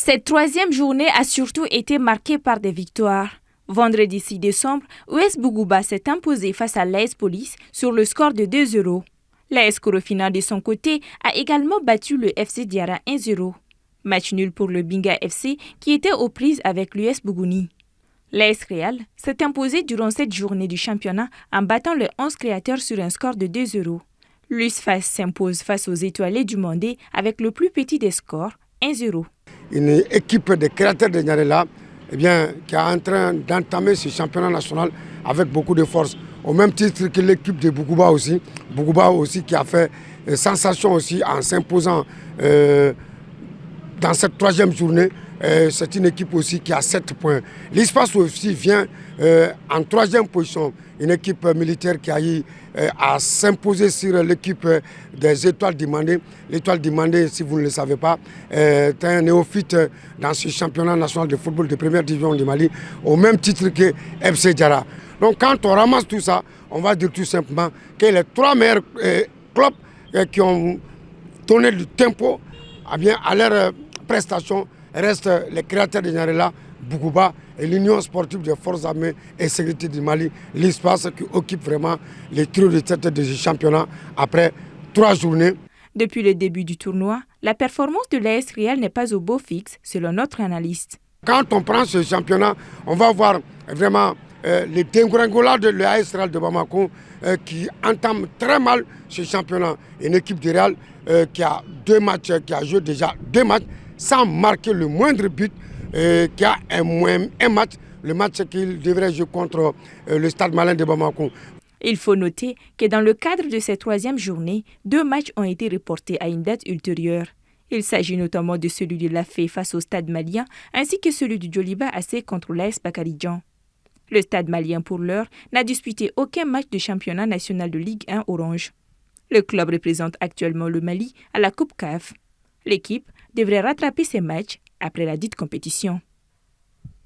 Cette troisième journée a surtout été marquée par des victoires. Vendredi 6 décembre, US Bougouba s'est imposé face à l'AS Police sur le score de 2-0. L'AS Korofina de son côté a également battu le FC Diarra 1-0. Match nul pour le Binga FC qui était aux prises avec l'US Bougouni. L'AS Real s'est imposé durant cette journée du championnat en battant le 11 créateurs sur un score de 2-0. L'USFAS s'impose face aux étoilés du Mandé avec le plus petit des scores, 1-0. Une équipe de créateurs de Niarela qui est en train d'entamer ce championnat national avec beaucoup de force. Au même titre que l'équipe de Bougouba aussi qui a fait sensation aussi en s'imposant dans cette troisième journée. C'est une équipe aussi qui a 7 points. L'Espace aussi vient en troisième position. Une équipe militaire qui a eu à s'imposer sur l'équipe des Étoiles du Mandé. L'Étoile du Mandé, si vous ne le savez pas, est un néophyte dans ce championnat national de football de première division du Mali, au même titre que FC Diarra. Donc quand on ramasse tout ça, on va dire tout simplement que les 3 meilleurs clubs qui ont donné du tempo à leur prestation restent les créateurs de Niarela, Bougouba et l'Union sportive des forces armées et sécurité du Mali, l'Espace qui occupe vraiment les trio de tête de ce championnat après 3 journées. Depuis le début du tournoi, la performance de l'AS Real n'est pas au beau fixe, selon notre analyste. Quand on prend ce championnat, on va voir vraiment les dégringolades de l'AS Real de Bamako qui entame très mal ce championnat. Une équipe de Real qui a 2 matchs, qui a joué déjà 2 matchs sans marquer le moindre but, qui a un match, le match qu'il devrait jouer contre le Stade Malien de Bamako. Il faut noter que dans le cadre de cette troisième journée, 2 matchs ont été reportés à une date ultérieure. Il s'agit notamment de celui de Lafay face au Stade malien, ainsi que celui du Djoliba AC contre l'AS Bakaridjan. Le Stade malien, pour l'heure, n'a disputé aucun match de championnat national de Ligue 1 Orange. Le club représente actuellement le Mali à la Coupe CAF. L'équipe devrait rattraper ses matchs après la dite compétition.